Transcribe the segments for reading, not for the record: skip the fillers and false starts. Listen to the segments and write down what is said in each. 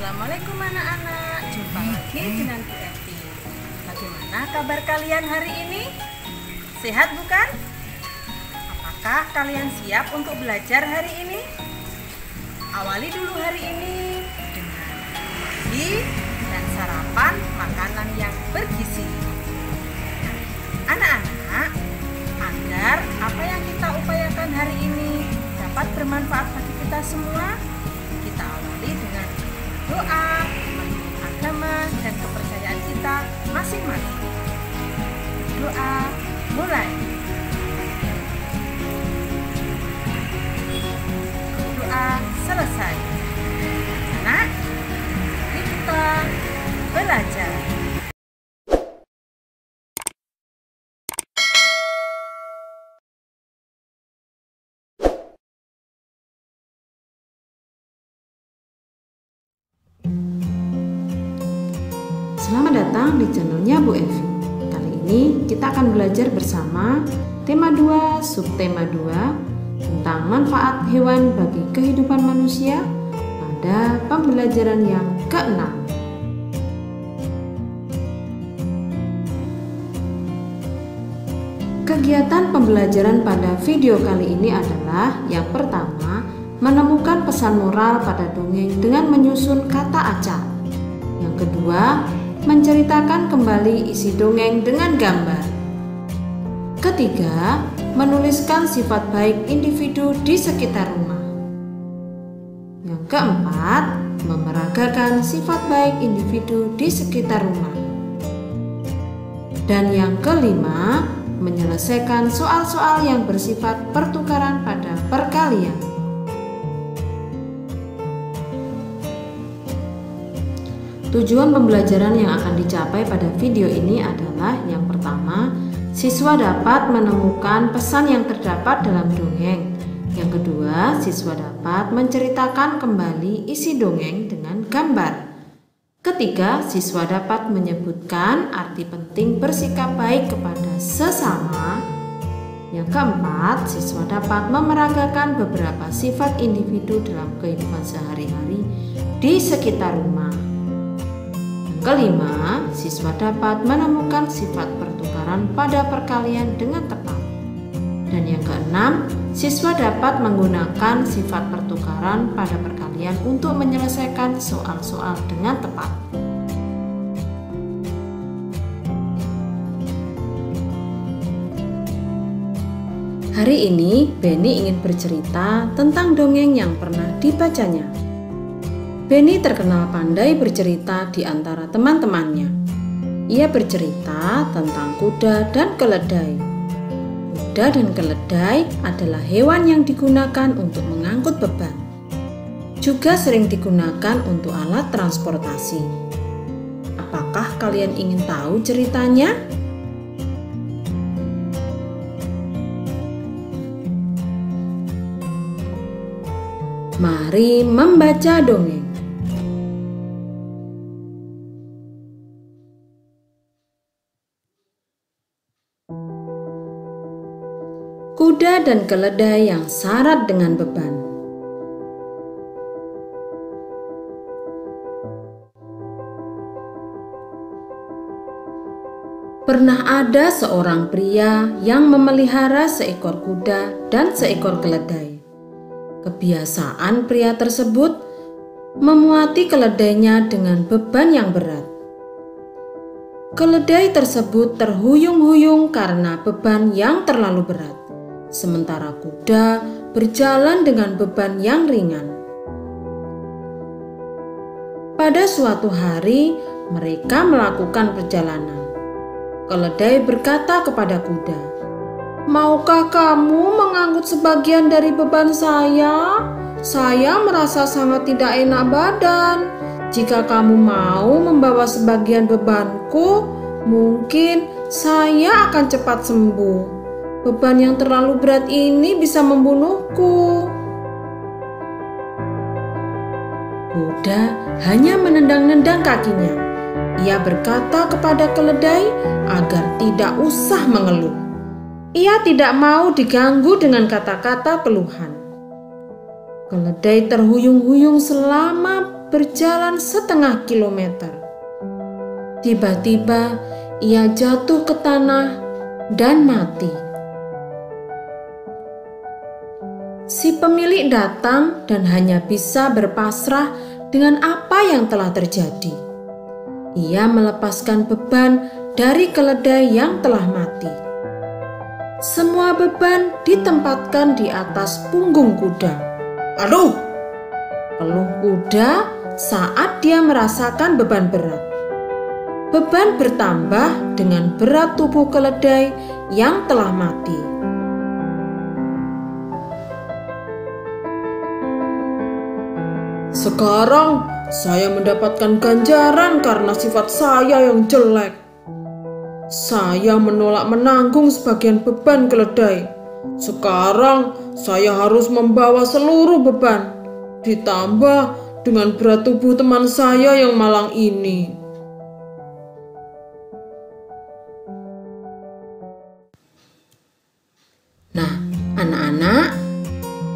Assalamualaikum anak-anak, jumpa lagi dengan Bu Evi. Bagaimana kabar kalian hari ini? Sehat bukan? Apakah kalian siap untuk belajar hari ini? Awali dulu hari ini dengan mandi dan sarapan makanan yang bergizi. Anak-anak, agar apa yang kita upayakan hari ini dapat bermanfaat bagi kita semua, kita awali dengan doa, agama, dan kepercayaan kita masing-masing. Doa mulai. Doa selesai. Anak, mari kita belajar. Selamat datang di channelnya Bu Evi. Kali ini kita akan belajar bersama tema 2, subtema 2 tentang manfaat hewan bagi kehidupan manusia pada pembelajaran yang ke-6. Kegiatan pembelajaran pada video kali ini adalah yang pertama, menemukan pesan moral pada dongeng dengan menyusun kata acak. Yang kedua, menceritakan kembali isi dongeng dengan gambar. Ketiga, menuliskan sifat baik individu di sekitar rumah. Yang keempat, memeragakan sifat baik individu di sekitar rumah. Dan yang kelima, menyelesaikan soal-soal yang bersifat pertukaran pada perkalian. Tujuan pembelajaran yang akan dicapai pada video ini adalah yang pertama, siswa dapat menemukan pesan yang terdapat dalam dongeng. Yang kedua, siswa dapat menceritakan kembali isi dongeng dengan gambar. Ketiga, siswa dapat menyebutkan arti penting bersikap baik kepada sesama. Yang keempat, siswa dapat memeragakan beberapa sifat individu dalam kehidupan sehari-hari di sekitar rumah. Kelima, siswa dapat menemukan sifat pertukaran pada perkalian dengan tepat. Dan yang keenam, siswa dapat menggunakan sifat pertukaran pada perkalian untuk menyelesaikan soal-soal dengan tepat. Hari ini, Benny ingin bercerita tentang dongeng yang pernah dibacanya. Benny terkenal pandai bercerita di antara teman-temannya. Ia bercerita tentang kuda dan keledai. Kuda dan keledai adalah hewan yang digunakan untuk mengangkut beban. Juga sering digunakan untuk alat transportasi. Apakah kalian ingin tahu ceritanya? Mari membaca dongeng. Kuda dan keledai yang syarat dengan beban. Pernah ada seorang pria yang memelihara seekor kuda dan seekor keledai. Kebiasaan pria tersebut memuati keledainya dengan beban yang berat. Keledai tersebut terhuyung-huyung karena beban yang terlalu berat. Sementara kuda berjalan dengan beban yang ringan. Pada suatu hari, mereka melakukan perjalanan. Keledai berkata kepada kuda, "Maukah kamu mengangkut sebagian dari beban saya? Saya merasa sangat tidak enak badan. Jika kamu mau membawa sebagian bebanku, mungkin saya akan cepat sembuh. Beban yang terlalu berat ini bisa membunuhku." Kuda hanya menendang-nendang kakinya. Ia berkata kepada keledai agar tidak usah mengeluh. Ia tidak mau diganggu dengan kata-kata keluhan. Keledai terhuyung-huyung selama berjalan setengah kilometer. Tiba-tiba ia jatuh ke tanah dan mati. Si pemilik datang dan hanya bisa berpasrah dengan apa yang telah terjadi. Ia melepaskan beban dari keledai yang telah mati. Semua beban ditempatkan di atas punggung kuda. "Aduh!" keluh kuda saat dia merasakan beban berat. Beban bertambah dengan berat tubuh keledai yang telah mati. "Sekarang saya mendapatkan ganjaran karena sifat saya yang jelek. Saya menolak menanggung sebagian beban keledai. Sekarang saya harus membawa seluruh beban, ditambah dengan berat tubuh teman saya yang malang ini." Nah, anak-anak,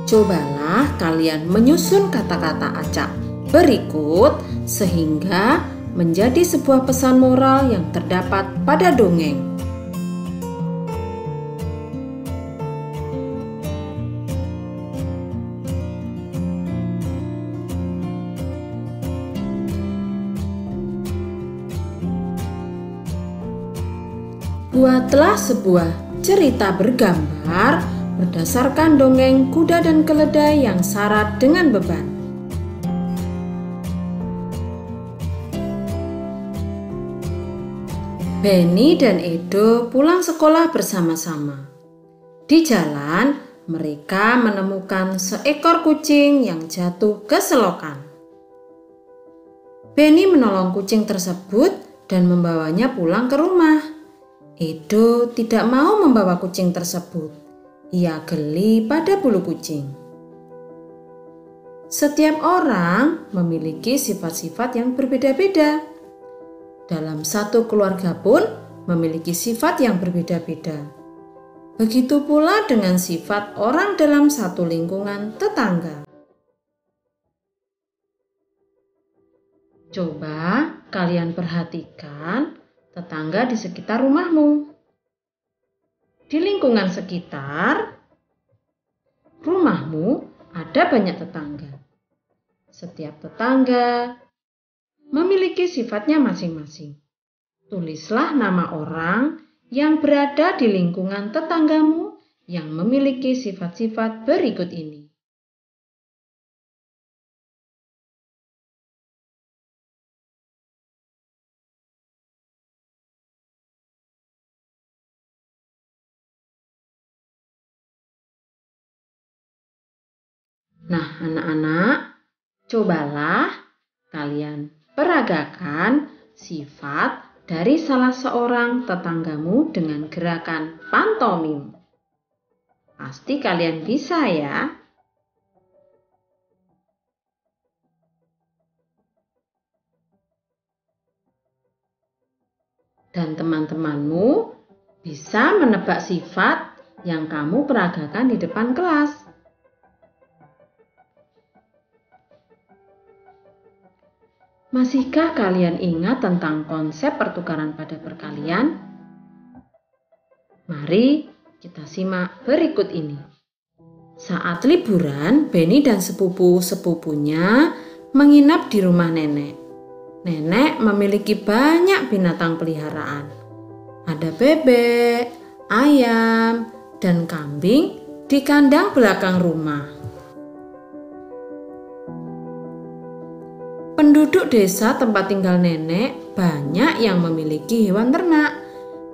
cobalah kalian menyusun kata-kata acak berikut sehingga menjadi sebuah pesan moral yang terdapat pada dongeng. Buatlah sebuah cerita bergambar berdasarkan dongeng kuda dan keledai yang syarat dengan beban. Benny dan Edo pulang sekolah bersama-sama. Di jalan, mereka menemukan seekor kucing yang jatuh ke selokan. Benny menolong kucing tersebut dan membawanya pulang ke rumah. Edo tidak mau membawa kucing tersebut. Ia geli pada bulu kucing. Setiap orang memiliki sifat-sifat yang berbeda-beda. Dalam satu keluarga pun memiliki sifat yang berbeda-beda. Begitu pula dengan sifat orang dalam satu lingkungan tetangga. Coba kalian perhatikan tetangga di sekitar rumahmu. Di lingkungan sekitar rumahmu ada banyak tetangga. Setiap tetangga memiliki sifatnya masing-masing. Tulislah nama orang yang berada di lingkungan tetanggamu yang memiliki sifat-sifat berikut ini. Nah, anak-anak, cobalah kalian peragakan sifat dari salah seorang tetanggamu dengan gerakan pantomim. Pasti kalian bisa ya. Dan teman-temanmu bisa menebak sifat yang kamu peragakan di depan kelas. Masihkah kalian ingat tentang konsep pertukaran pada perkalian? Mari kita simak berikut ini. Saat liburan, Benny dan sepupu-sepupunya menginap di rumah nenek. Nenek memiliki banyak binatang peliharaan. Ada bebek, ayam, dan kambing di kandang belakang rumah. Penduduk desa tempat tinggal nenek banyak yang memiliki hewan ternak.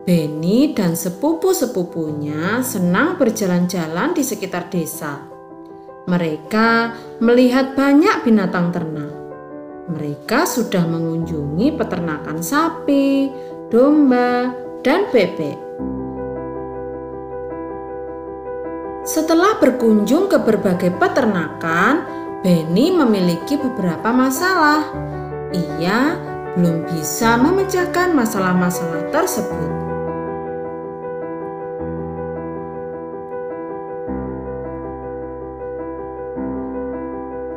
Benny dan sepupu-sepupunya senang berjalan-jalan di sekitar desa. Mereka melihat banyak binatang ternak. Mereka sudah mengunjungi peternakan sapi, domba, dan bebek. Setelah berkunjung ke berbagai peternakan, Benny memiliki beberapa masalah. Ia belum bisa memecahkan masalah-masalah tersebut.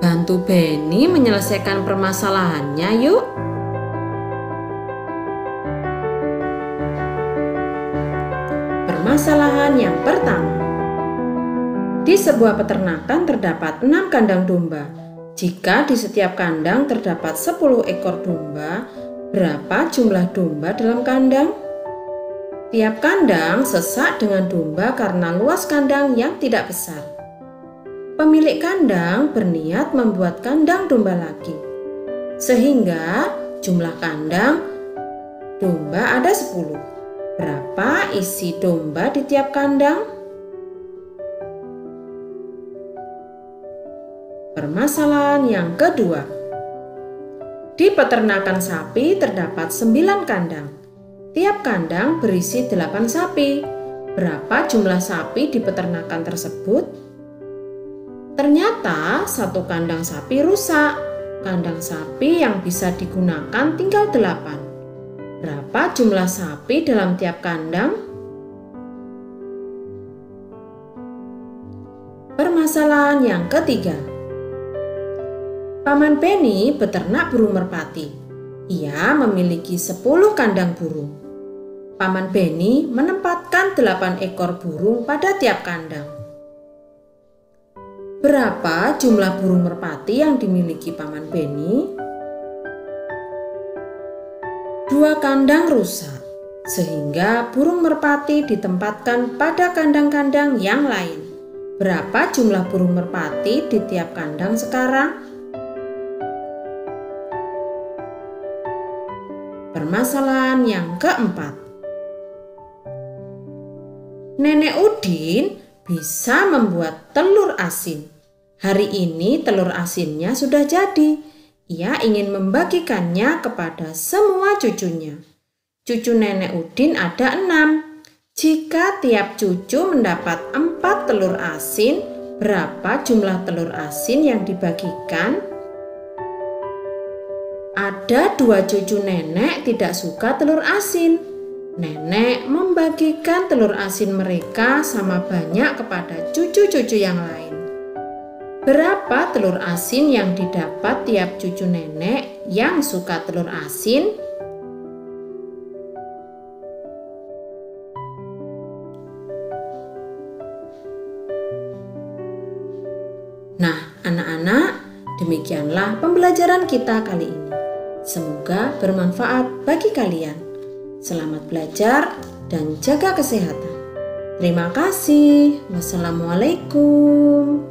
Bantu Benny menyelesaikan permasalahannya yuk. Permasalahan yang pertama. Di sebuah peternakan terdapat 6 kandang domba. Jika di setiap kandang terdapat 10 ekor domba, berapa jumlah domba dalam kandang? Tiap kandang sesak dengan domba karena luas kandang yang tidak besar. Pemilik kandang berniat membuat kandang domba lagi, sehingga jumlah kandang domba ada 10. Berapa isi domba di tiap kandang? Permasalahan yang kedua. Di peternakan sapi terdapat 9 kandang. Tiap kandang berisi 8 sapi. Berapa jumlah sapi di peternakan tersebut? Ternyata satu kandang sapi rusak. Kandang sapi yang bisa digunakan tinggal 8. Berapa jumlah sapi dalam tiap kandang? Permasalahan yang ketiga. Paman Benny beternak burung merpati. Ia memiliki 10 kandang burung. Paman Benny menempatkan 8 ekor burung pada tiap kandang. Berapa jumlah burung merpati yang dimiliki Paman Benny? 2 kandang rusak, sehingga burung merpati ditempatkan pada kandang-kandang yang lain. Berapa jumlah burung merpati di tiap kandang sekarang? Permasalahan yang keempat. Nenek Udin bisa membuat telur asin. Hari ini telur asinnya sudah jadi. Ia ingin membagikannya kepada semua cucunya. Cucu Nenek Udin ada 6. Jika tiap cucu mendapat 4 telur asin, berapa jumlah telur asin yang dibagikan? Ada 2 cucu nenek tidak suka telur asin. Nenek membagikan telur asin mereka sama banyak kepada cucu-cucu yang lain. Berapa telur asin yang didapat tiap cucu nenek yang suka telur asin? Nah, anak-anak, demikianlah pembelajaran kita kali ini. Semoga bermanfaat bagi kalian. Selamat belajar dan jaga kesehatan. Terima kasih. Wassalamualaikum.